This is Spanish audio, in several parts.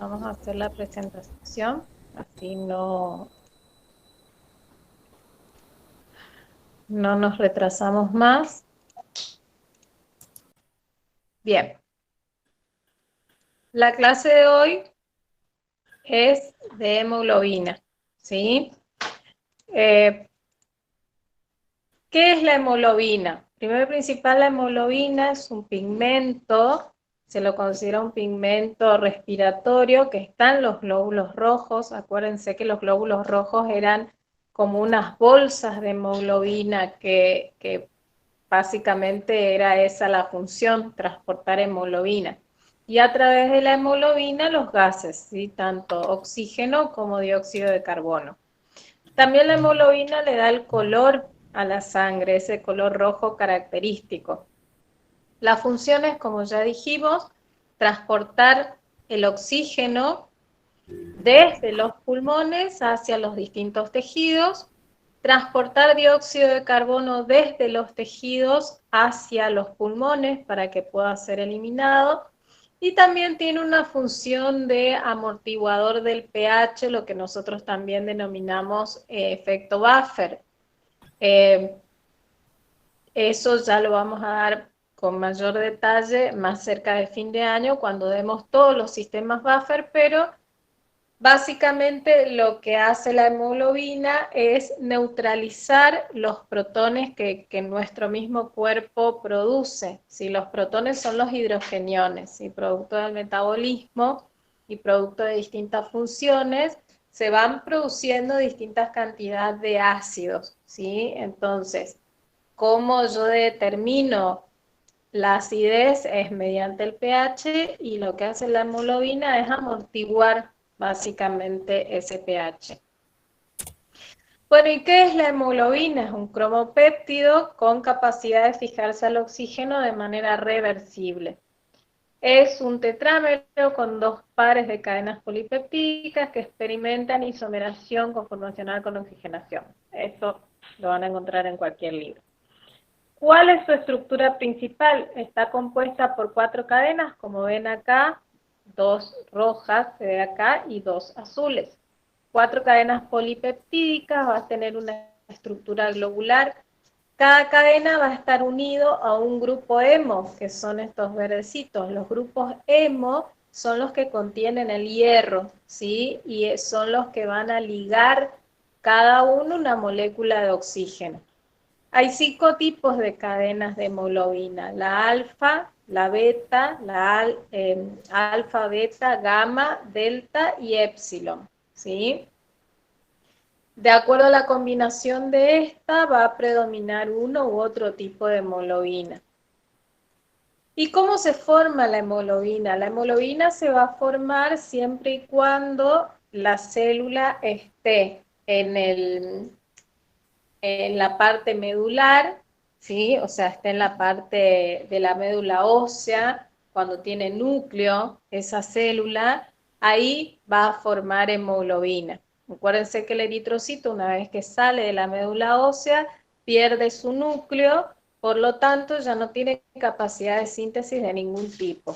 Vamos a hacer la presentación, así no nos retrasamos más. Bien, la clase de hoy es de hemoglobina, ¿sí? ¿Qué es la hemoglobina? Primero y principal, la hemoglobina es un pigmento, se lo considera un pigmento respiratorio que está en los glóbulos rojos. Acuérdense que los glóbulos rojos eran como unas bolsas de hemoglobina que básicamente era esa la función, transportar hemoglobina. Y a través de la hemoglobina los gases, ¿sí? Tanto oxígeno como dióxido de carbono. También la hemoglobina le da el color a la sangre, ese color rojo característico. La función es, como ya dijimos, transportar el oxígeno desde los pulmones hacia los distintos tejidos, transportar dióxido de carbono desde los tejidos hacia los pulmones para que pueda ser eliminado, y también tiene una función de amortiguador del pH, lo que nosotros también denominamos efecto buffer. Eso ya lo vamos a dar con mayor detalle más cerca de fin de año cuando demos todos los sistemas buffer, pero básicamente lo que hace la hemoglobina es neutralizar los protones que nuestro mismo cuerpo produce. Si los protones son los hidrogeniones, y producto del metabolismo y producto de distintas funciones, se van produciendo distintas cantidades de ácidos, ¿sí? Entonces, ¿cómo yo determino la acidez? Es mediante el pH, y lo que hace la hemoglobina es amortiguar básicamente ese pH. Bueno, ¿y qué es la hemoglobina? Es un cromopéptido con capacidad de fijarse al oxígeno de manera reversible. Es un tetrámero con dos pares de cadenas polipeptídicas que experimentan isomeración conformacional con oxigenación. Esto lo van a encontrar en cualquier libro. ¿Cuál es su estructura principal? Está compuesta por 4 cadenas, como ven acá, 2 rojas, se ve acá, y 2 azules. 4 cadenas polipeptídicas, va a tener una estructura globular. Cada cadena va a estar unido a un grupo hemo, que son estos verdecitos. Los grupos hemo son los que contienen el hierro, ¿sí? Y son los que van a ligar cada uno una molécula de oxígeno. Hay 5 tipos de cadenas de hemoglobina: la alfa, la beta, alfa, beta, gamma, delta y epsilon, ¿sí? De acuerdo a la combinación de esta, va a predominar uno u otro tipo de hemoglobina. ¿Y cómo se forma la hemoglobina? La hemoglobina se va a formar siempre y cuando la célula esté en la parte medular, ¿sí? O sea, está en la parte de la médula ósea, cuando tiene núcleo esa célula, ahí va a formar hemoglobina. Acuérdense que el eritrocito, una vez que sale de la médula ósea, pierde su núcleo, por lo tanto ya no tiene capacidad de síntesis de ningún tipo.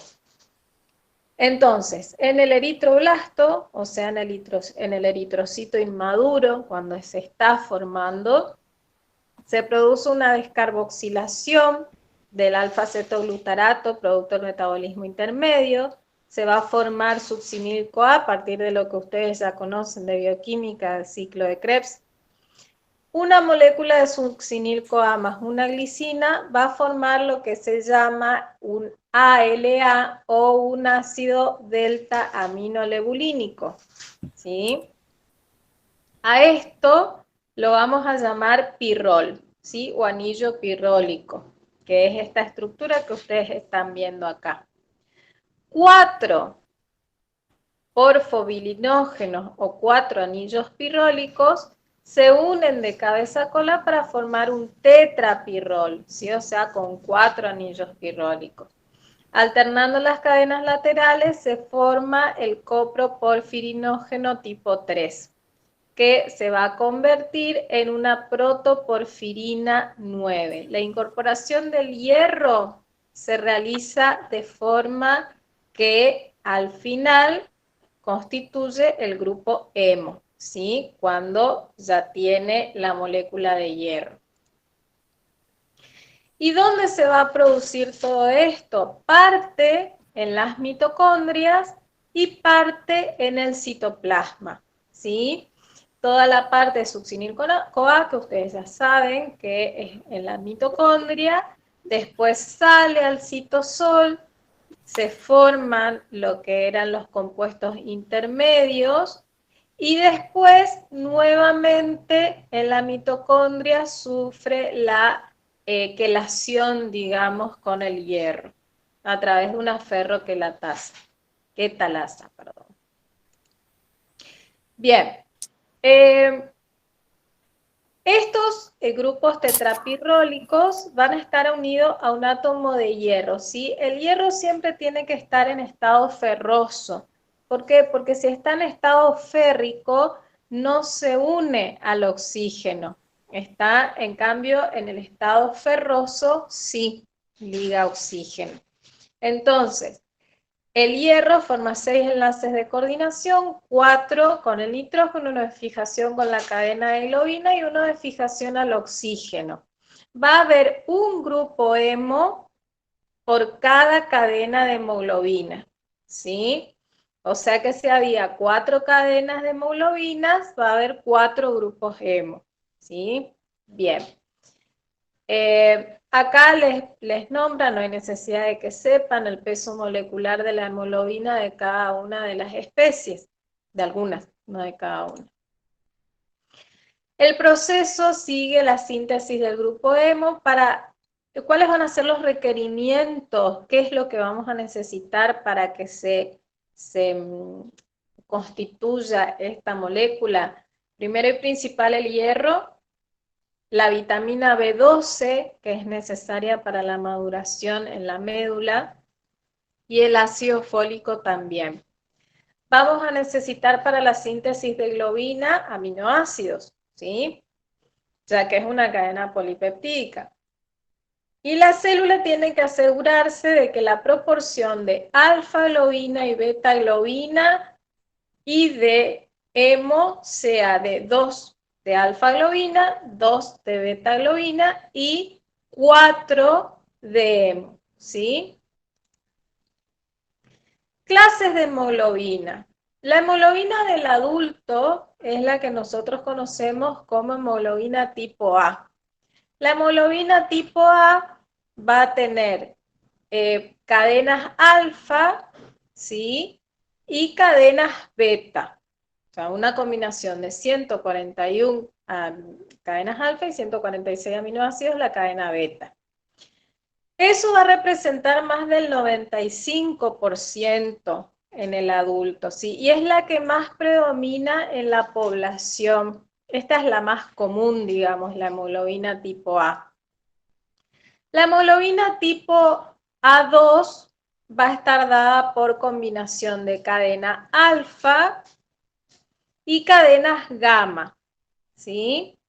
Entonces, en el eritroblasto, o sea, en el eritrocito inmaduro, cuando se está formando, se produce una descarboxilación del alfa-cetoglutarato, producto del metabolismo intermedio. Se va a formar succinil-CoA a partir de lo que ustedes ya conocen de bioquímica, del ciclo de Krebs. Una molécula de succinil-CoA más una glicina va a formar lo que se llama un ALA, o un ácido delta aminolebulínico, ¿sí? A esto lo vamos a llamar pirrol, ¿sí? O anillo pirrólico, que es esta estructura que ustedes están viendo acá. 4 porfobilinógenos o 4 anillos pirrólicos se unen de cabeza a cola para formar un tetrapirrol, ¿sí? O sea, con 4 anillos pirrólicos. Alternando las cadenas laterales se forma el coproporfirinógeno tipo 3, que se va a convertir en una protoporfirina 9. La incorporación del hierro se realiza de forma que al final constituye el grupo hemo, ¿sí? Cuando ya tiene la molécula de hierro. ¿Y dónde se va a producir todo esto? Parte en las mitocondrias y parte en el citoplasma, ¿sí? Toda la parte de succinil-CoA, que ustedes ya saben que es en la mitocondria, después sale al citosol, se forman lo que eran los compuestos intermedios y después nuevamente en la mitocondria sufre la quelación, digamos, con el hierro a través de una ferroquetalasa. Perdón. Bien. Estos grupos tetrapirrólicos van a estar unidos a un átomo de hierro, ¿sí? El hierro siempre tiene que estar en estado ferroso. ¿Por qué? Porque si está en estado férrico, no se une al oxígeno. Está, en cambio, en el estado ferroso, sí liga oxígeno. Entonces, el hierro forma 6 enlaces de coordinación, 4 con el nitrógeno, 1 de fijación con la cadena de globina y 1 de fijación al oxígeno. Va a haber un grupo hemo por cada cadena de hemoglobina, ¿sí? O sea que si había 4 cadenas de hemoglobinas, va a haber 4 grupos hemo, ¿sí? Bien. Acá les nombra, no hay necesidad de que sepan el peso molecular de la hemoglobina de cada una de las especies, de algunas, no de cada una. El proceso sigue la síntesis del grupo hemo para cuáles van a ser los requerimientos, qué es lo que vamos a necesitar para que se constituya esta molécula. Primero y principal el hierro, la vitamina B12, que es necesaria para la maduración en la médula, y el ácido fólico también. Vamos a necesitar para la síntesis de globina aminoácidos, ¿sí? Ya que es una cadena polipeptídica. Y la célula tiene que asegurarse de que la proporción de alfa-globina y beta-globina y de hemo sea de 2 de alfa-globina, 2 de beta-globina y 4 de hemo, ¿sí? Clases de hemoglobina. La hemoglobina del adulto es la que nosotros conocemos como hemoglobina tipo A. La hemoglobina tipo A va a tener cadenas alfa, ¿sí? Y cadenas beta. O sea, una combinación de 141 cadenas alfa y 146 aminoácidos, la cadena beta. Eso va a representar más del 95% en el adulto, ¿sí? Y es la que más predomina en la población. Esta es la más común, digamos, la hemoglobina tipo A. La hemoglobina tipo A2 va a estar dada por combinación de cadena alfa y cadenas gamma, ¿sí?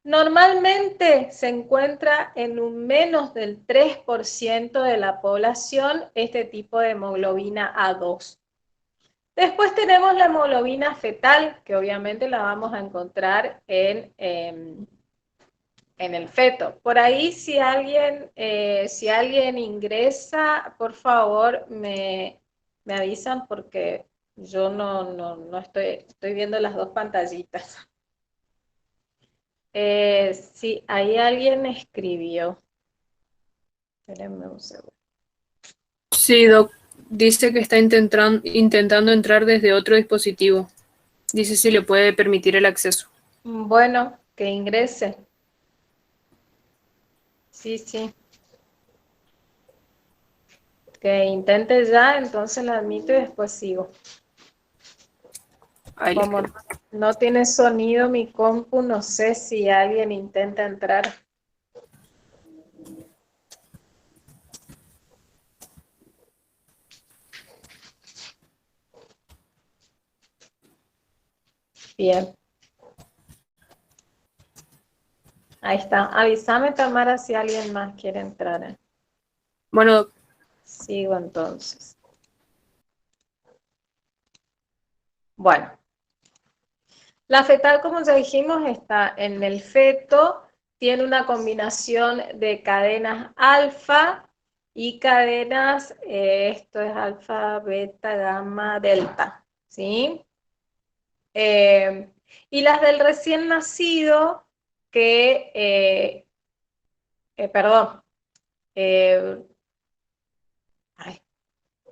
Normalmente se encuentra en un menos del 3% de la población este tipo de hemoglobina A2. Después tenemos la hemoglobina fetal, que obviamente la vamos a encontrar en el feto. Por ahí, si alguien ingresa, por favor, me avisan porque yo no estoy viendo las dos pantallitas. Sí, ahí alguien escribió. Espérenme un segundo. Sí, Doc. Dice que está intentando entrar desde otro dispositivo. Dice si le puede permitir el acceso. Bueno, que ingrese. Sí, sí. Que intente ya, entonces la admito y después sigo. Ahí le Como espero. no tiene sonido mi compu, no sé si alguien intenta entrar. Bien. Ahí está. Avísame, Tamara, si alguien más quiere entrar. Bueno, Doc. Sigo entonces. Bueno, la fetal, como ya dijimos, está en el feto, tiene una combinación de cadenas alfa y cadenas, esto es alfa, beta, gamma, delta, ¿sí? Y las del recién nacido, perdón, ay,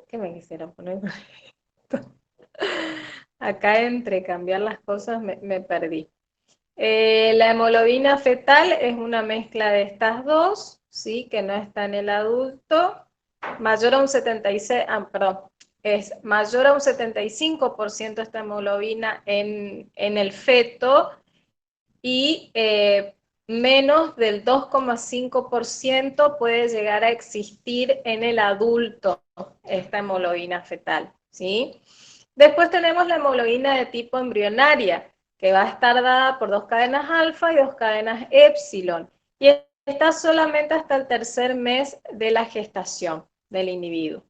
¿qué me quisieron poner? Acá entre cambiar las cosas me perdí. La hemoglobina fetal es una mezcla de estas dos, ¿sí? Que no está en el adulto, mayor a un 76, perdón, es mayor a un 75% esta hemoglobina en el feto y menos del 2,5% puede llegar a existir en el adulto esta hemoglobina fetal, ¿sí? Después tenemos la hemoglobina de tipo embrionaria, que va a estar dada por dos cadenas alfa y dos cadenas épsilon, y está solamente hasta el tercer mes de la gestación del individuo.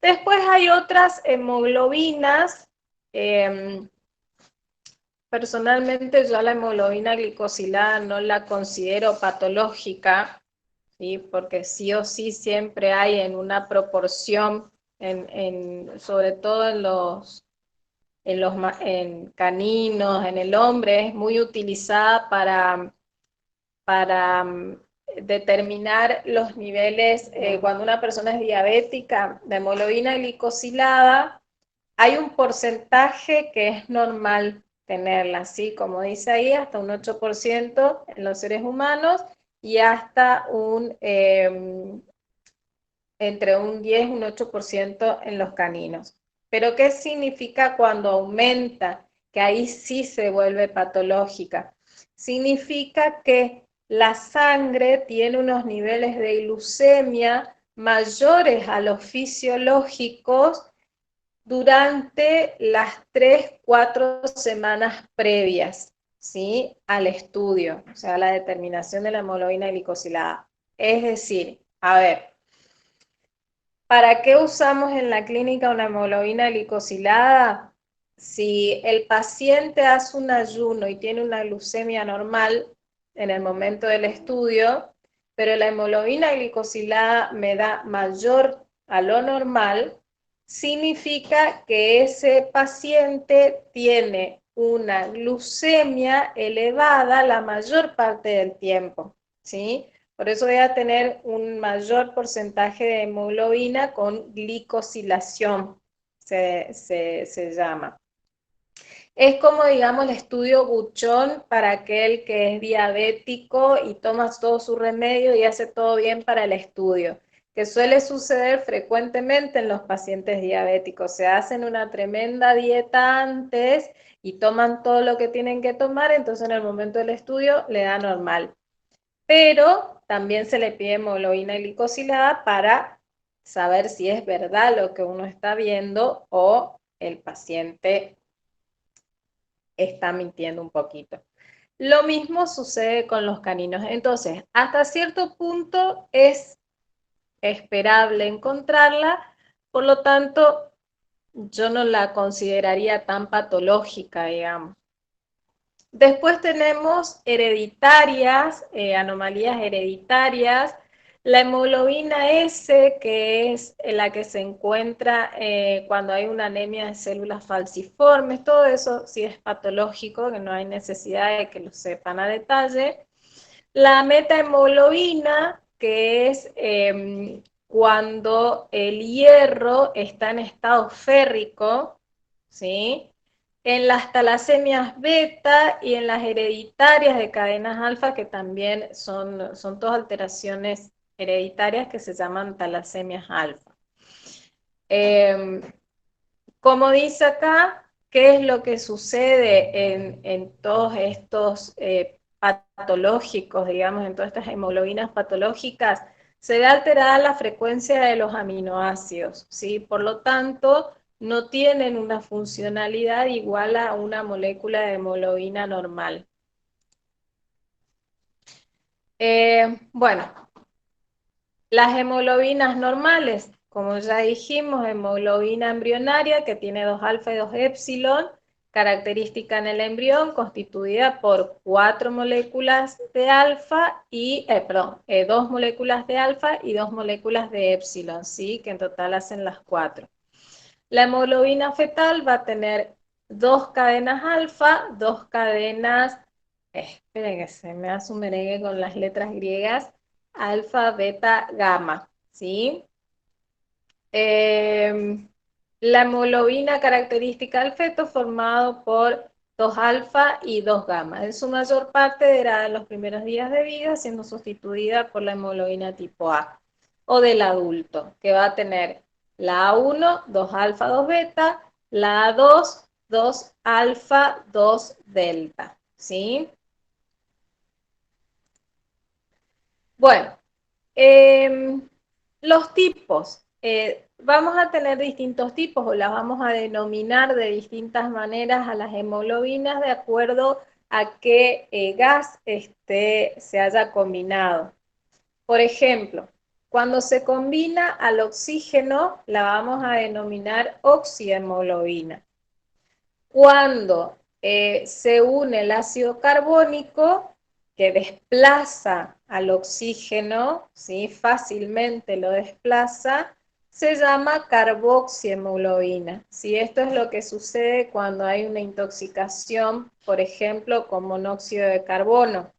Después hay otras hemoglobinas, personalmente yo a la hemoglobina glicosilada no la considero patológica, ¿sí? Porque sí o sí siempre hay en una proporción, sobre todo en caninos, en el hombre, es muy utilizada para determinar los niveles, cuando una persona es diabética, de hemoglobina glicosilada, hay un porcentaje que es normal tenerla, ¿sí? Como dice ahí, hasta un 8% en los seres humanos y hasta entre un 10 y un 8% en los caninos. Pero ¿qué significa cuando aumenta? Que ahí sí se vuelve patológica. Significa que la sangre tiene unos niveles de glucemia mayores a los fisiológicos durante las 3-4 semanas previas, ¿sí? Al estudio, o sea, la determinación de la hemoglobina glicosilada. Es decir, a ver, ¿para qué usamos en la clínica una hemoglobina glicosilada? Si el paciente hace un ayuno y tiene una glucemia normal en el momento del estudio, pero la hemoglobina glicosilada me da mayor a lo normal, significa que ese paciente tiene una glucemia elevada la mayor parte del tiempo, ¿sí? Por eso voy a tener un mayor porcentaje de hemoglobina con glicosilación, se llama. Es como, digamos, el estudio buchón para aquel que es diabético y toma todo su remedio y hace todo bien para el estudio, que suele suceder frecuentemente en los pacientes diabéticos. Se hacen una tremenda dieta antes y toman todo lo que tienen que tomar, entonces en el momento del estudio le da normal. Pero también se le pide hemoglobina glicosilada para saber si es verdad lo que uno está viendo o el paciente está mintiendo un poquito. Lo mismo sucede con los caninos. Entonces, hasta cierto punto es esperable encontrarla, por lo tanto, yo no la consideraría tan patológica, digamos. Después tenemos hereditarias, anomalías hereditarias. La hemoglobina S, que es la que se encuentra cuando hay una anemia de células falciformes, todo eso sí es patológico, que no hay necesidad de que lo sepan a detalle. La metahemoglobina, que es cuando el hierro está en estado férrico, ¿sí? En las talasemias beta y en las hereditarias de cadenas alfa, que también son todas alteraciones hereditarias que se llaman talasemias alfa. Como dice acá, ¿qué es lo que sucede en todos estos patológicos, digamos, en todas estas hemoglobinas patológicas? Se ve alterada la frecuencia de los aminoácidos, ¿sí? Por lo tanto, no tienen una funcionalidad igual a una molécula de hemoglobina normal. Bueno, las hemoglobinas normales, como ya dijimos, hemoglobina embrionaria que tiene 2 alfa y 2 épsilon, característica en el embrión, constituida por 4 moléculas de alfa y, 2 moléculas de alfa y 2 moléculas de épsilon, ¿sí? Que en total hacen las 4. La hemoglobina fetal va a tener 2 cadenas alfa, 2 cadenas, esperen que se me hace un merengue con las letras griegas, alfa, beta, gamma, ¿sí? La hemoglobina característica del feto formado por 2 alfa y 2 gamma. En su mayor parte era en los primeros días de vida, siendo sustituida por la hemoglobina tipo A, o del adulto, que va a tener la A1, 2 alfa, 2 beta, la A2, 2 alfa, 2 delta, ¿sí? Bueno, los tipos. Vamos a tener distintos tipos o las vamos a denominar de distintas maneras a las hemoglobinas de acuerdo a qué gas se haya combinado. Por ejemplo, cuando se combina al oxígeno, la vamos a denominar oxihemoglobina. Cuando se une el ácido carbónico, que desplaza al oxígeno, ¿sí? Fácilmente lo desplaza, se llama carboxihemoglobina. ¿Sí? Esto es lo que sucede cuando hay una intoxicación, por ejemplo, con monóxido de carbono.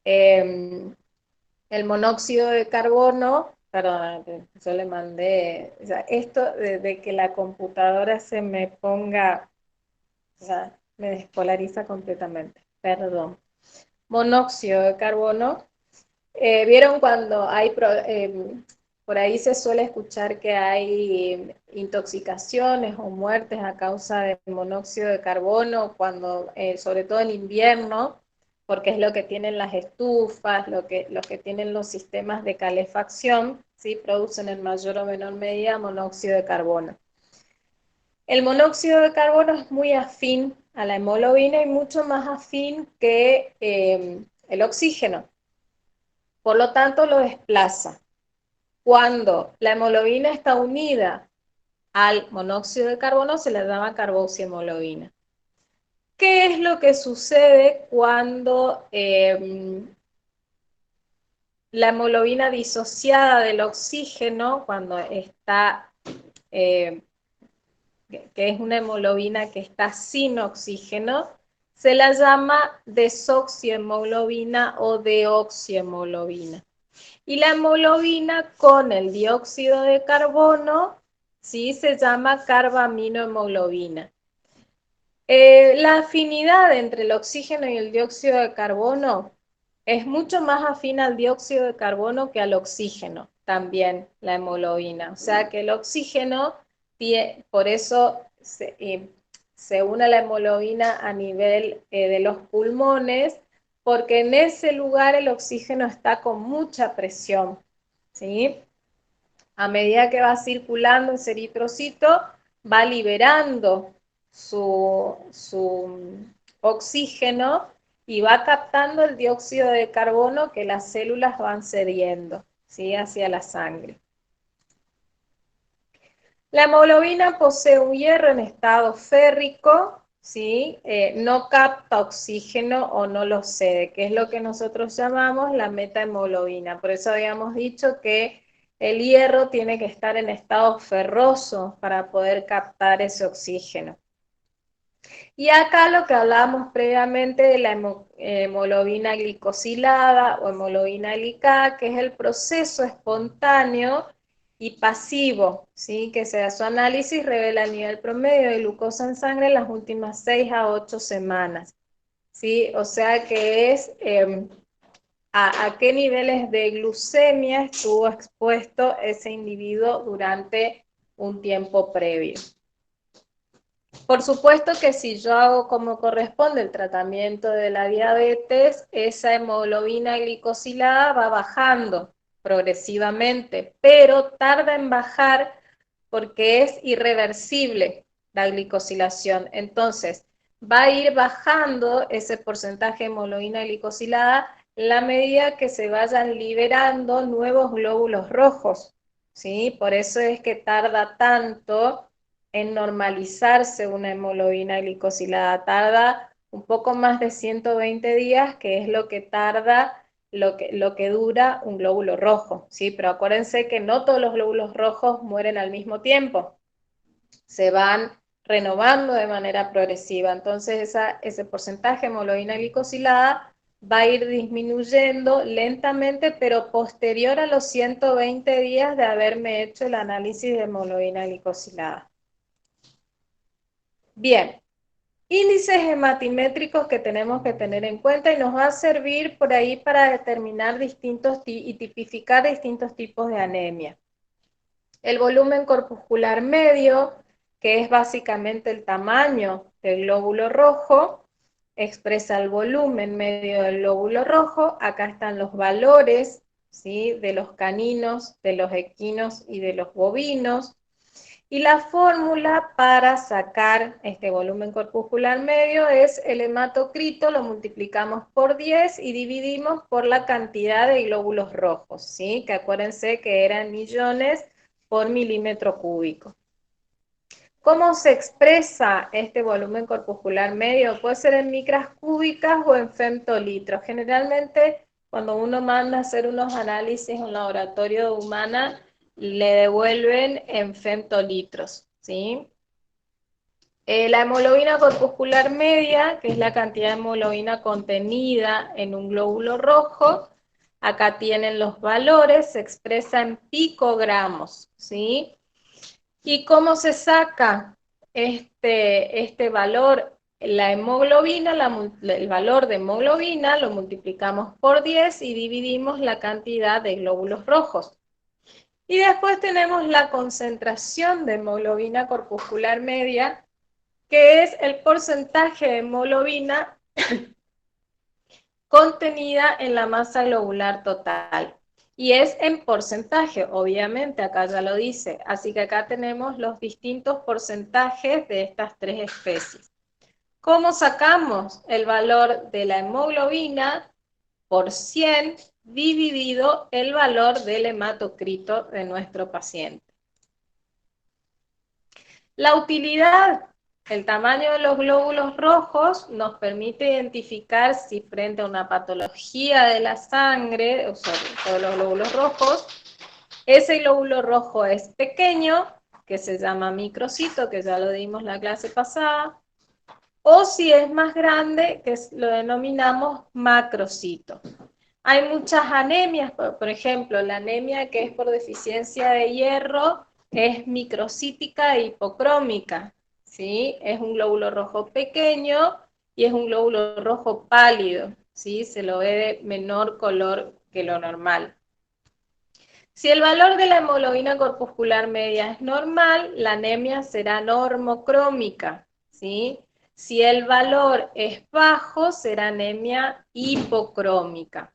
El monóxido de carbono, perdón, yo le mandé, o sea, esto de que la computadora se me ponga, o sea, me despolariza completamente, perdón. Monóxido de carbono. ¿Vieron cuando hay, por ahí se suele escuchar que hay intoxicaciones o muertes a causa de monóxido de carbono, cuando, sobre todo en invierno, porque es lo que tienen las estufas, lo que tienen los sistemas de calefacción, ¿sí? Producen en mayor o menor medida monóxido de carbono. El monóxido de carbono es muy afín a la hemoglobina y mucho más afín que el oxígeno. Por lo tanto, lo desplaza. Cuando la hemoglobina está unida al monóxido de carbono, se le llama carboxihemoglobina. ¿Qué es lo que sucede cuando la hemoglobina disociada del oxígeno, cuando está, que es una hemoglobina que está sin oxígeno, se la llama desoxihemoglobina o deoxihemoglobina? Y la hemoglobina con el dióxido de carbono, ¿sí? Se llama carbaminohemoglobina. La afinidad entre el oxígeno y el dióxido de carbono es mucho más afín al dióxido de carbono que al oxígeno, también la hemoglobina. O sea que el oxígeno, por eso se une a la hemoglobina a nivel de los pulmones, porque en ese lugar el oxígeno está con mucha presión, ¿sí? A medida que va circulando ese eritrocito, va liberando su oxígeno y va captando el dióxido de carbono que las células van cediendo, ¿sí? Hacia la sangre. La hemoglobina posee un hierro en estado férrico, ¿sí? No capta oxígeno o no lo cede, que es lo que nosotros llamamos la metahemoglobina. Por eso habíamos dicho que el hierro tiene que estar en estado ferroso para poder captar ese oxígeno. Y acá lo que hablábamos previamente de la hemoglobina glicosilada o hemoglobina glicada, que es el proceso espontáneo y pasivo, ¿sí? Que se da su análisis, revela el nivel promedio de glucosa en sangre en las últimas 6 a 8 semanas, ¿sí? O sea que es a qué niveles de glucemia estuvo expuesto ese individuo durante un tiempo previo. Por supuesto que si yo hago como corresponde el tratamiento de la diabetes, esa hemoglobina glicosilada va bajando progresivamente, pero tarda en bajar porque es irreversible la glicosilación. Entonces, va a ir bajando ese porcentaje de hemoglobina glicosilada en la medida que se vayan liberando nuevos glóbulos rojos, ¿sí? Por eso es que tarda tanto en normalizarse una hemoglobina glicosilada. Tarda un poco más de 120 días, que es lo que tarda, lo que dura un glóbulo rojo, ¿sí? Pero acuérdense que no todos los glóbulos rojos mueren al mismo tiempo, se van renovando de manera progresiva. Entonces ese porcentaje de hemoglobina glicosilada va a ir disminuyendo lentamente, pero posterior a los 120 días de haberme hecho el análisis de hemoglobina glicosilada. Bien, índices hematimétricos que tenemos que tener en cuenta y nos va a servir por ahí para determinar y tipificar distintos tipos de anemia. El volumen corpuscular medio, que es básicamente el tamaño del glóbulo rojo, expresa el volumen medio del glóbulo rojo. Acá están los valores, ¿sí?, de los caninos, de los equinos y de los bovinos. Y la fórmula para sacar este volumen corpuscular medio es el hematocrito, lo multiplicamos por 10 y dividimos por la cantidad de glóbulos rojos, ¿sí? Que acuérdense que eran millones por milímetro cúbico. ¿Cómo se expresa este volumen corpuscular medio? Puede ser en micras cúbicas o en femtolitros. Generalmente, cuando uno manda a hacer unos análisis en un laboratorio humana, le devuelven en femtolitros, ¿sí? La hemoglobina corpuscular media, que es la cantidad de hemoglobina contenida en un glóbulo rojo, acá tienen los valores, se expresa en picogramos, ¿sí? ¿Y cómo se saca este valor? La hemoglobina, el valor de hemoglobina lo multiplicamos por 10 y dividimos la cantidad de glóbulos rojos. Y después tenemos la concentración de hemoglobina corpuscular media, que es el porcentaje de hemoglobina contenida en la masa globular total. Y es en porcentaje, obviamente, acá ya lo dice. Así que acá tenemos los distintos porcentajes de estas tres especies. ¿Cómo sacamos el valor de la hemoglobina? Por 100 dividido el valor del hematocrito de nuestro paciente. La utilidad, el tamaño de los glóbulos rojos nos permite identificar si frente a una patología de la sangre, o sea, todos los glóbulos rojos, ese glóbulo rojo es pequeño, que se llama microcito, que ya lo dimos la clase pasada, o si es más grande, que lo denominamos macrocito. Hay muchas anemias, por ejemplo, la anemia que es por deficiencia de hierro es microcítica e hipocrómica, ¿sí? Es un glóbulo rojo pequeño y es un glóbulo rojo pálido, ¿sí? Se lo ve de menor color que lo normal. Si el valor de la hemoglobina corpuscular media es normal, la anemia será normocrómica, ¿sí? Si el valor es bajo, será anemia hipocrómica,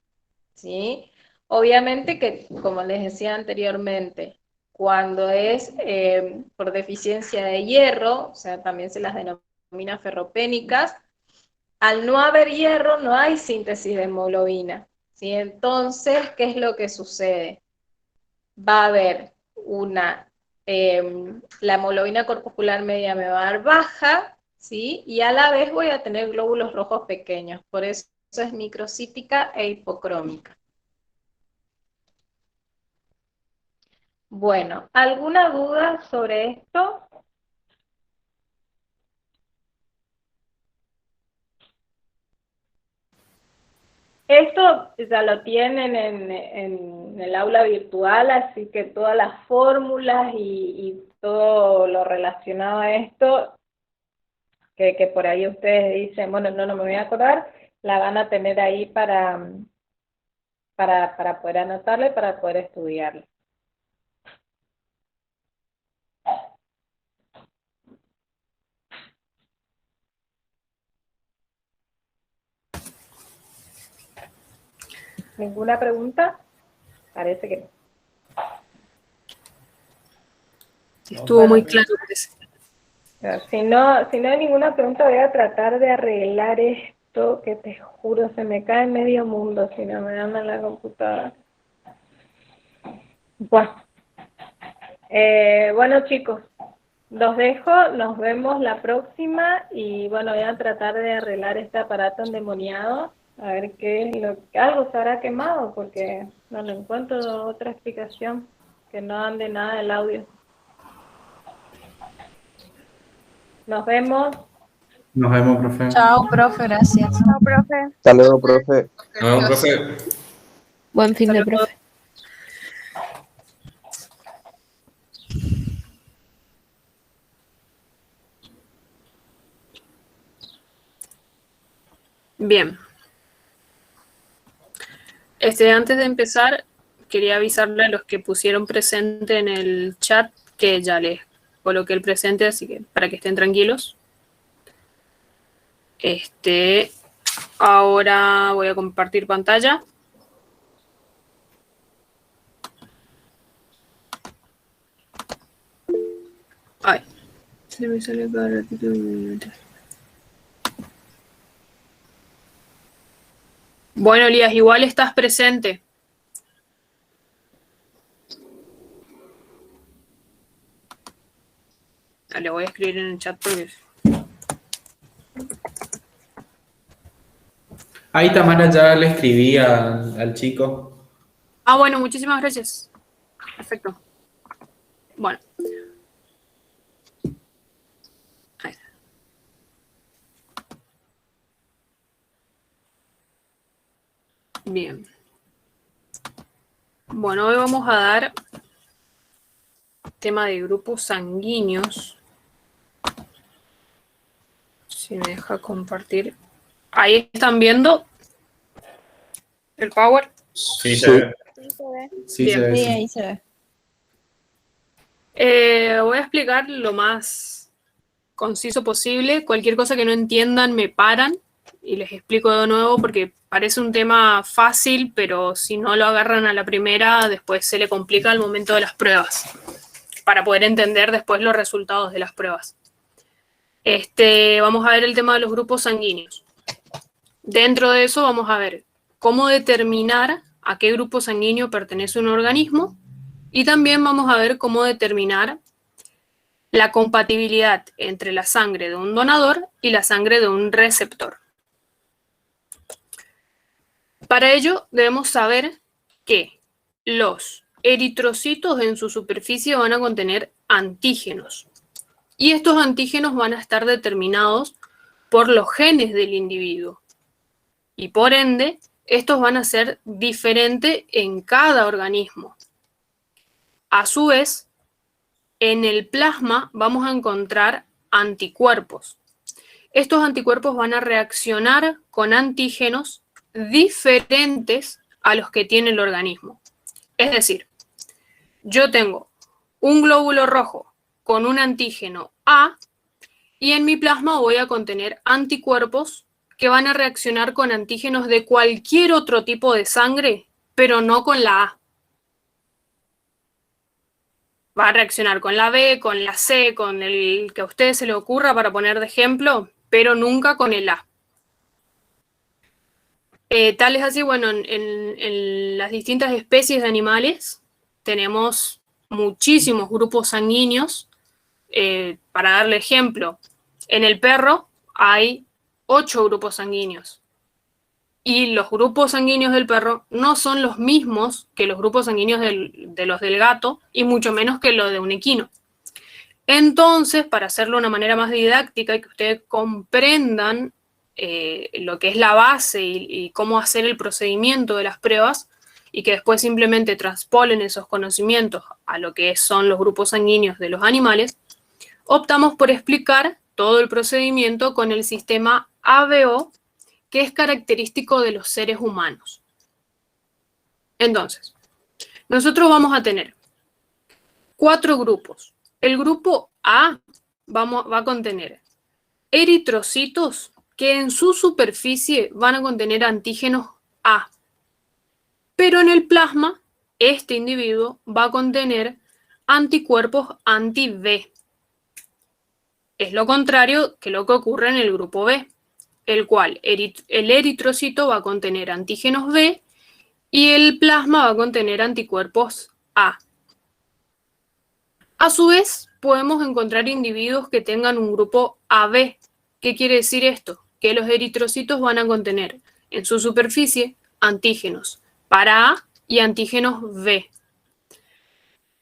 ¿sí? Obviamente que, como les decía anteriormente, cuando es por deficiencia de hierro, o sea, también se las denomina ferropénicas, al no haber hierro no hay síntesis de hemoglobina, ¿sí? Entonces, ¿qué es lo que sucede? Va a haber la hemoglobina corpuscular media me va a dar baja, ¿sí? Y a la vez voy a tener glóbulos rojos pequeños, por eso es microcítica e hipocrómica. Bueno, ¿alguna duda sobre esto? Esto ya lo tienen en el aula virtual, así que todas las fórmulas y todo lo relacionado a esto, que por ahí ustedes dicen, bueno, no me voy a acordar, la van a tener ahí para poder anotarla y para poder estudiarla. ¿Ninguna pregunta? Parece que no. Estuvo muy claro, parece. Si no hay ninguna pregunta, voy a tratar de arreglar esto, que te juro, se me cae medio mundo si no me dan en la computadora. Bueno, bueno chicos, Los dejo, nos vemos la próxima y bueno, voy a tratar de arreglar este aparato endemoniado, a ver qué es lo que algo se habrá quemado porque no le encuentro otra explicación, que no ande nada el audio. Nos vemos. Nos vemos, profe. Chao, profe, gracias. No, profe. Hasta luego, profe. No, profe. Buen fin de profe. Bien. Antes de empezar, quería avisarle a los que pusieron presente en el chat que ya les coloqué el presente, así que para que estén tranquilos. Ahora voy a compartir pantalla. Ay, se me sale cada ratito. Bueno, Elías, igual estás presente. Le voy a escribir en el chat porque... Ahí Tamara ya le escribí al chico. Ah, bueno, muchísimas gracias. Perfecto. Bueno. Ahí está. Bien. Bueno, hoy vamos a dar tema de grupos sanguíneos. Si me deja compartir. Ahí están viendo el power. Sí, se ve. Sí, se ve. Sí, Bien. se ve. Sí, Sí. ahí se ve. Voy a explicar lo más conciso posible. Cualquier cosa que no entiendan me paran y les explico de nuevo porque parece un tema fácil, pero si no lo agarran a la primera, después se le complica al momento de las pruebas para poder entender después los resultados de las pruebas. Vamos a ver el tema de los grupos sanguíneos. Dentro de eso vamos a ver cómo determinar a qué grupo sanguíneo pertenece un organismo y también vamos a ver cómo determinar la compatibilidad entre la sangre de un donador y la sangre de un receptor. Para ello debemos saber que los eritrocitos en su superficie van a contener antígenos y estos antígenos van a estar determinados por los genes del individuo y por ende estos van a ser diferentes en cada organismo. A su vez, en el plasma vamos a encontrar anticuerpos. Estos anticuerpos van a reaccionar con antígenos diferentes a los que tiene el organismo. Es decir, yo tengo un glóbulo rojo con un antígeno A y en mi plasma voy a contener anticuerpos que van a reaccionar con antígenos de cualquier otro tipo de sangre, pero no con la A. Va a reaccionar con la B, con la C, con el que a ustedes se les ocurra para poner de ejemplo, pero nunca con el A. Tal es así, bueno, en las distintas especies de animales tenemos muchísimos grupos sanguíneos. Para darle ejemplo, en el perro hay 8 grupos sanguíneos. Y los grupos sanguíneos del perro no son los mismos que los grupos sanguíneos de los del gato y mucho menos que los de un equino. Entonces, para hacerlo de una manera más didáctica y que ustedes comprendan lo que es la base y cómo hacer el procedimiento de las pruebas y que después simplemente traspolen esos conocimientos a lo que son los grupos sanguíneos de los animales, optamos por explicar todo el procedimiento con el sistema ABO, que es característico de los seres humanos. Entonces, nosotros vamos a tener 4 grupos. El grupo A va a contener eritrocitos que en su superficie van a contener antígenos A. Pero en el plasma, este individuo va a contener anticuerpos anti-B. Es lo contrario que lo que ocurre en el grupo B, el cual el eritrocito va a contener antígenos B y el plasma va a contener anticuerpos A. A su vez, podemos encontrar individuos que tengan un grupo AB. ¿Qué quiere decir esto? Que los eritrocitos van a contener en su superficie antígenos para A y antígenos B.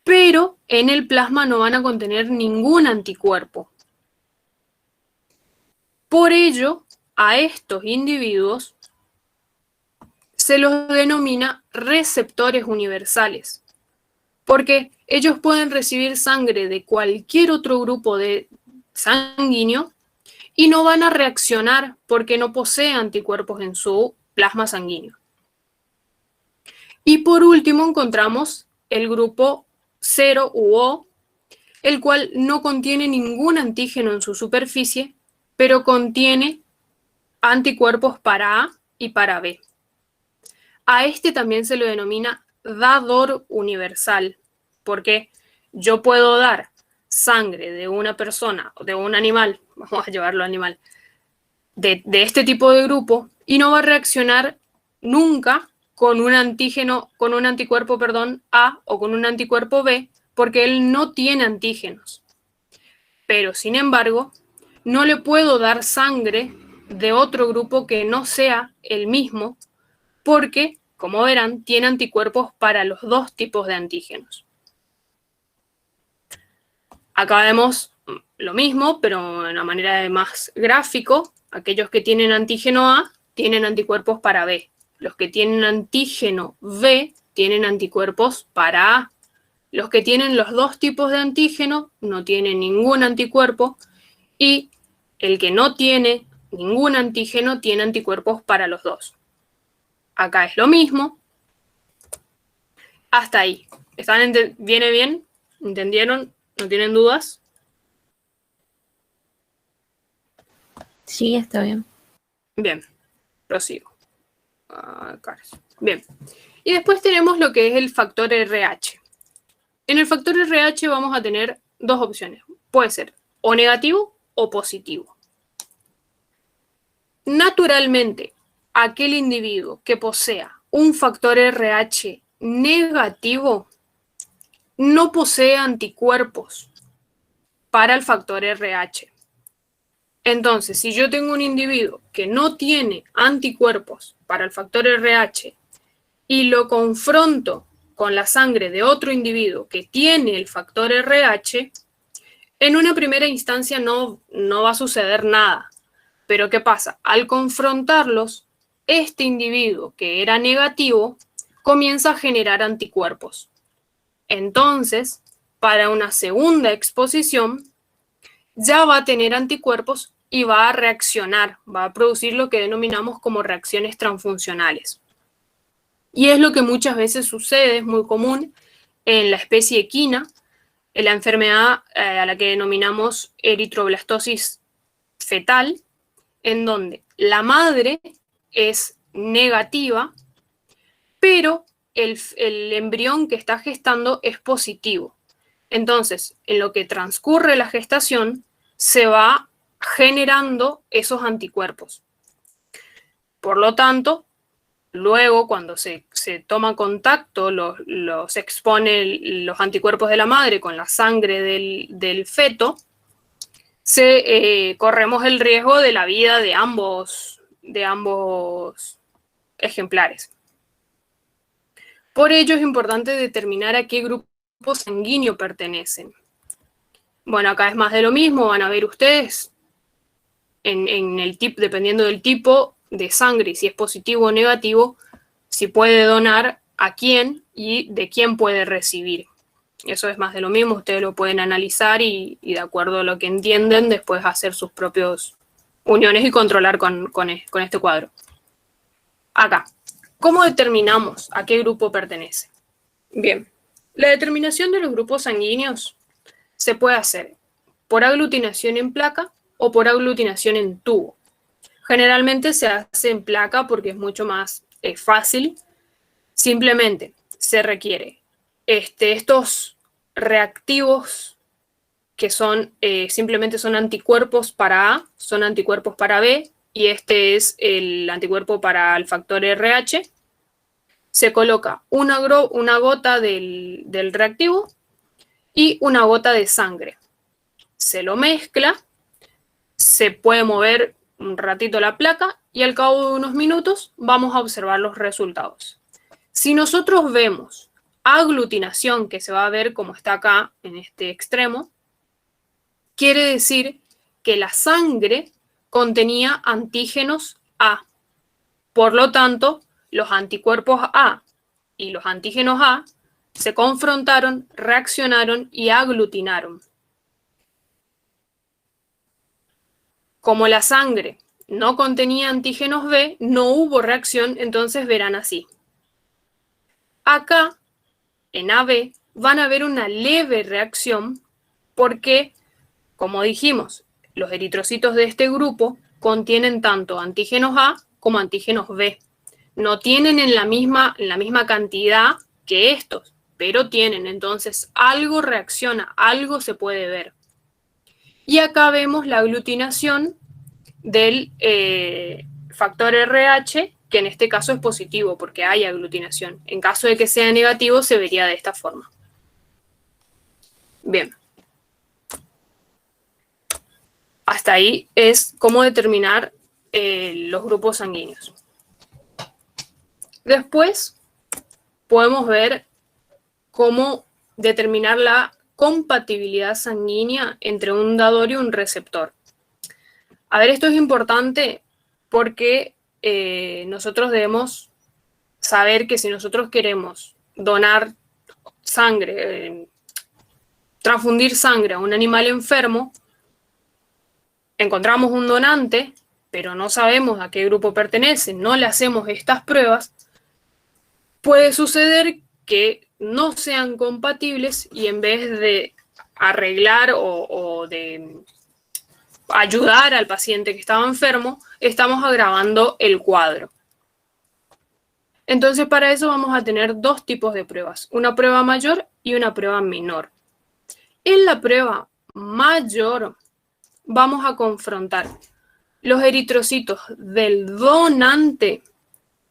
Pero en el plasma no van a contener ningún anticuerpo. Por ello, a estos individuos se los denomina receptores universales, porque ellos pueden recibir sangre de cualquier otro grupo de sanguíneo y no van a reaccionar porque no posee anticuerpos en su plasma sanguíneo. Y por último encontramos el grupo 0 u O, el cual no contiene ningún antígeno en su superficie, pero contiene anticuerpos para A y para B. A este también se lo denomina dador universal, porque yo puedo dar sangre de una persona o de un animal, vamos a llevarlo animal, de este tipo de grupo, y no va a reaccionar nunca con un antígeno, con un anticuerpo, perdón, A o con un anticuerpo B, porque él no tiene antígenos. Pero, sin embargo, no le puedo dar sangre de otro grupo que no sea el mismo, porque, como verán, tiene anticuerpos para los dos tipos de antígenos. Acá vemos lo mismo, pero de una manera de más gráfico. Aquellos que tienen antígeno A tienen anticuerpos para B. Los que tienen antígeno B tienen anticuerpos para A. Los que tienen los dos tipos de antígeno no tienen ningún anticuerpo, y el que no tiene ningún antígeno tiene anticuerpos para los dos. Acá es lo mismo. Hasta ahí. ¿Viene bien? ¿Entendieron? ¿No tienen dudas? Sí, está bien. Bien, prosigo. Bien. Y después tenemos lo que es el factor RH. En el factor RH vamos a tener dos opciones. Puede ser o negativo o positivo. Naturalmente, aquel individuo que posea un factor RH negativo no posee anticuerpos para el factor RH. Entonces, si yo tengo un individuo que no tiene anticuerpos para el factor RH y lo confronto con la sangre de otro individuo que tiene el factor RH, en una primera instancia no va a suceder nada. Pero ¿qué pasa? Al confrontarlos, este individuo que era negativo comienza a generar anticuerpos. Entonces, para una segunda exposición, ya va a tener anticuerpos y va a reaccionar, va a producir lo que denominamos como reacciones transfuncionales. Y es lo que muchas veces sucede, es muy común en la especie equina, en la enfermedad a la que denominamos eritroblastosis fetal, en donde la madre es negativa, pero el embrión que está gestando es positivo. Entonces, en lo que transcurre la gestación, se va generando esos anticuerpos. Por lo tanto, luego cuando se toma contacto, se expone los anticuerpos de la madre con la sangre del feto, corremos el riesgo de la vida de ambos ejemplares. Por ello es importante determinar a qué grupo sanguíneo pertenecen. Bueno, acá es más de lo mismo, van a ver ustedes, dependiendo del tipo de sangre, si es positivo o negativo, si puede donar a quién y de quién puede recibir. Eso es más de lo mismo, ustedes lo pueden analizar y de acuerdo a lo que entienden, después hacer sus propias uniones y controlar con este cuadro. Acá, ¿cómo determinamos a qué grupo pertenece? Bien, la determinación de los grupos sanguíneos se puede hacer por aglutinación en placa o por aglutinación en tubo. Generalmente se hace en placa porque es mucho más fácil. Simplemente se requiere estos reactivos que simplemente son anticuerpos para A, son anticuerpos para B, y este es el anticuerpo para el factor RH. Se coloca una gota del reactivo y una gota de sangre. se lo mezcla, se puede mover un ratito la placa y al cabo de unos minutos vamos a observar los resultados. Si nosotros vemos aglutinación, que se va a ver como está acá en este extremo, quiere decir que la sangre contenía antígenos A. Por lo tanto, los anticuerpos A y los antígenos A se confrontaron, reaccionaron y aglutinaron. Como la sangre no contenía antígenos B, no hubo reacción, entonces verán así. Acá, en AB, van a ver una leve reacción porque, como dijimos, los eritrocitos de este grupo contienen tanto antígenos A como antígenos B. No tienen en la misma cantidad que estos, pero tienen, entonces algo reacciona, algo se puede ver. Y acá vemos la aglutinación del factor RH, que en este caso es positivo porque hay aglutinación. En caso de que sea negativo, se vería de esta forma. Bien. Hasta ahí es cómo determinar los grupos sanguíneos. Después podemos ver cómo determinar la compatibilidad sanguínea entre un dador y un receptor. A ver, esto es importante porque nosotros debemos saber que si nosotros queremos donar sangre, transfundir sangre a un animal enfermo, encontramos un donante, pero no sabemos a qué grupo pertenece, no le hacemos estas pruebas, puede suceder que no sean compatibles y en vez de arreglar o de ayudar al paciente que estaba enfermo, estamos agravando el cuadro. Entonces, para eso vamos a tener dos tipos de pruebas, una prueba mayor y una prueba menor. En la prueba mayor vamos a confrontar los eritrocitos del donante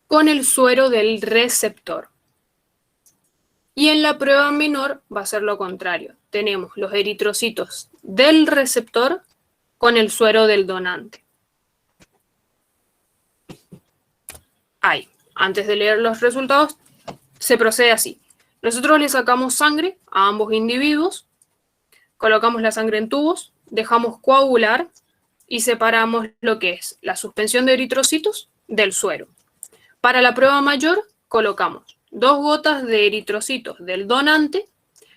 con el suero del receptor. Y en la prueba menor va a ser lo contrario. Tenemos los eritrocitos del receptor con el suero del donante. Ahí, antes de leer los resultados, se procede así. Nosotros le sacamos sangre a ambos individuos, colocamos la sangre en tubos, dejamos coagular y separamos lo que es la suspensión de eritrocitos del suero. Para la prueba mayor, colocamos 2 gotas de eritrocitos del donante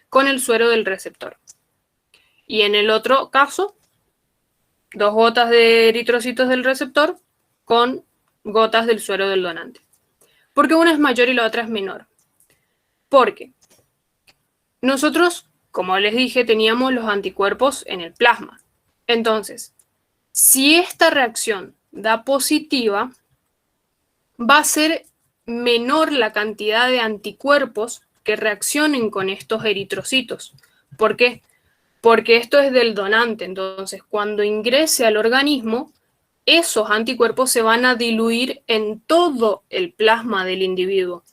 con el suero del receptor. Y en el otro caso, 2 gotas de eritrocitos del receptor con gotas del suero del donante. ¿Por qué una es mayor y la otra es menor? Porque nosotros, como les dije, teníamos los anticuerpos en el plasma. Entonces, si esta reacción da positiva, va a ser menor la cantidad de anticuerpos que reaccionen con estos eritrocitos. ¿Por qué? Porque esto es del donante. Entonces, cuando ingrese al organismo, esos anticuerpos se van a diluir en todo el plasma del individuo.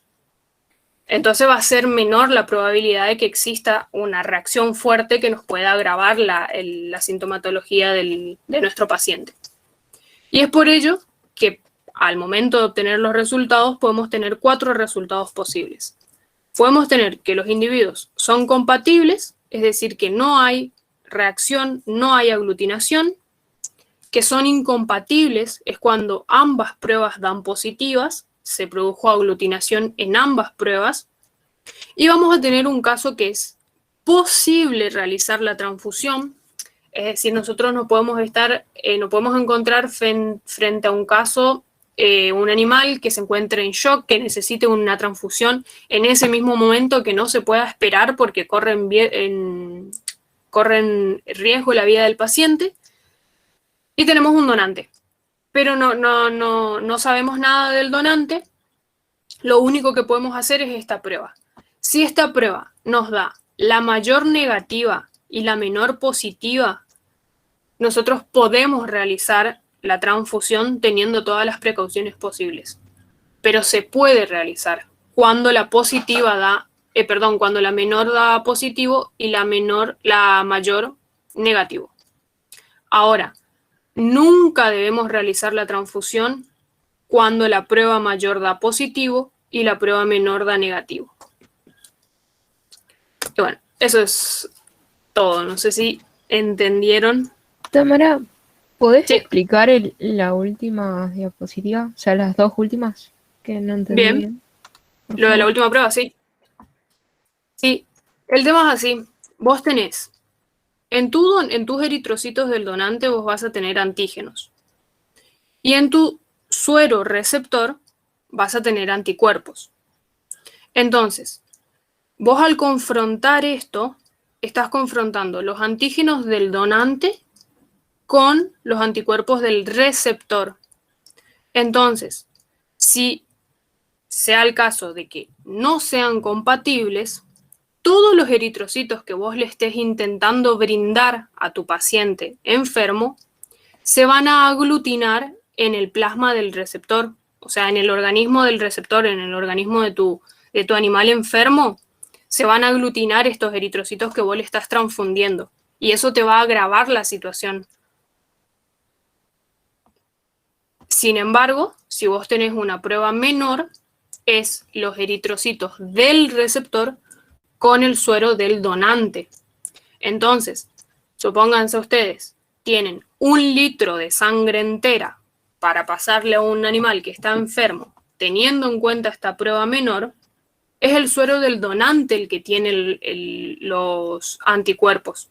Entonces va a ser menor la probabilidad de que exista una reacción fuerte que nos pueda agravar la sintomatología de nuestro paciente. Y es por ello que al momento de obtener los resultados podemos tener 4 resultados posibles. Podemos tener que los individuos son compatibles, es decir, que no hay reacción, no hay aglutinación, que son incompatibles, es cuando ambas pruebas dan positivas, se produjo aglutinación en ambas pruebas, y vamos a tener un caso que es posible realizar la transfusión, es decir, nosotros no podemos encontrar frente a un caso, un animal que se encuentre en shock, que necesite una transfusión en ese mismo momento, que no se pueda esperar porque corre en riesgo la vida del paciente, y tenemos un donante. Pero no sabemos nada del donante, lo único que podemos hacer es esta prueba. Si esta prueba nos da la mayor negativa y la menor positiva, nosotros podemos realizar la transfusión teniendo todas las precauciones posibles. Pero se puede realizar cuando la cuando la menor da positivo y la mayor negativo. Ahora, nunca debemos realizar la transfusión cuando la prueba mayor da positivo y la prueba menor da negativo. Y bueno, eso es todo. No sé si entendieron. Tamara, ¿podés Sí, explicar la última diapositiva? O sea, las dos últimas, que no entendí bien. bien. Por Lo de la favor. última prueba, sí. Sí, el tema es así. Vos tenés, en tus eritrocitos del donante vos vas a tener antígenos. Y en tu suero receptor vas a tener anticuerpos. Entonces, vos al confrontar esto, estás confrontando los antígenos del donante con los anticuerpos del receptor. Entonces, si sea el caso de que no sean compatibles, todos los eritrocitos que vos le estés intentando brindar a tu paciente enfermo se van a aglutinar en el plasma del receptor, o sea, en el organismo del receptor, en el organismo de tu animal enfermo, se van a aglutinar estos eritrocitos que vos le estás transfundiendo. Y eso te va a agravar la situación. Sin embargo, si vos tenés una prueba menor, es los eritrocitos del receptor con el suero del donante. Entonces, supónganse ustedes, tienen 1 litro de sangre entera para pasarle a un animal que está enfermo, teniendo en cuenta esta prueba menor, es el suero del donante el que tiene los anticuerpos.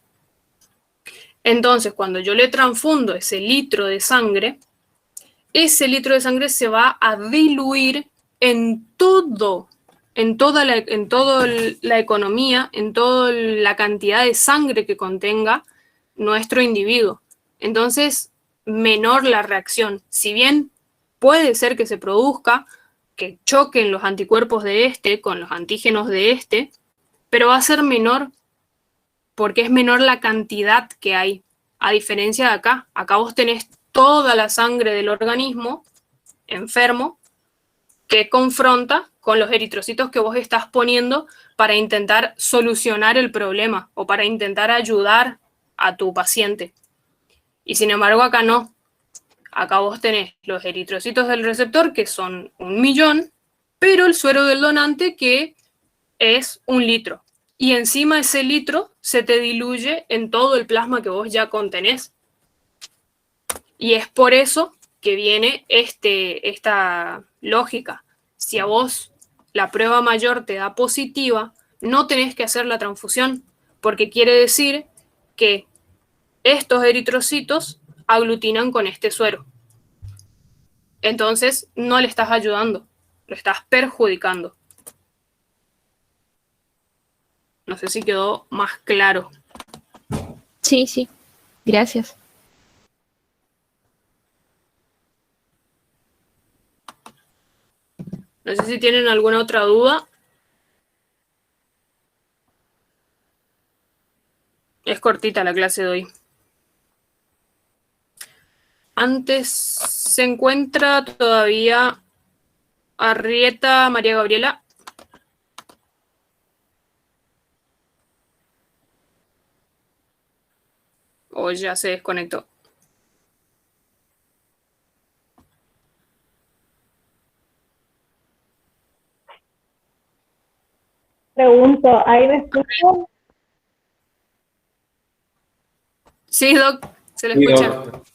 Entonces, cuando yo le transfundo ese litro de sangre, ese litro de sangre se va a diluir en toda la economía, en toda la cantidad de sangre que contenga nuestro individuo. Entonces, menor la reacción. Si bien puede ser que se produzca, que choquen los anticuerpos de este con los antígenos de este, pero va a ser menor porque es menor la cantidad que hay. A diferencia de acá, acá vos tenés toda la sangre del organismo enfermo que confronta con los eritrocitos que vos estás poniendo para intentar solucionar el problema o para intentar ayudar a tu paciente. Y sin embargo acá no. Acá vos tenés los eritrocitos del receptor, que son 1 millón, pero el suero del donante, que es 1 litro. Y encima ese litro se te diluye en todo el plasma que vos ya contenés. Y es por eso que viene esta lógica. Si a vos la prueba mayor te da positiva, no tenés que hacer la transfusión, porque quiere decir que estos eritrocitos aglutinan con este suero. Entonces, no le estás ayudando, lo estás perjudicando. No sé si quedó más claro. Sí, sí. Gracias. No sé si tienen alguna otra duda. Es cortita la clase de hoy. Antes se encuentra todavía Arrieta María Gabriela. O ya se desconectó. Pregunto, ¿ahí me escuchan? Sí, Doc, se le Sí, escucha. Doc.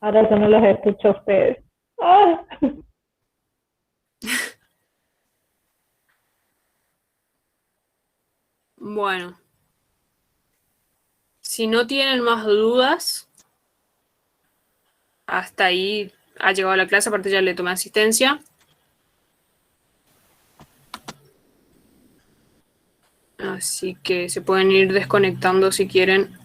Ahora yo no los escucho a ustedes. ¡Ah! Bueno, si no tienen más dudas, hasta ahí ha llegado la clase, aparte ya le tomé asistencia. Así que se pueden ir desconectando si quieren.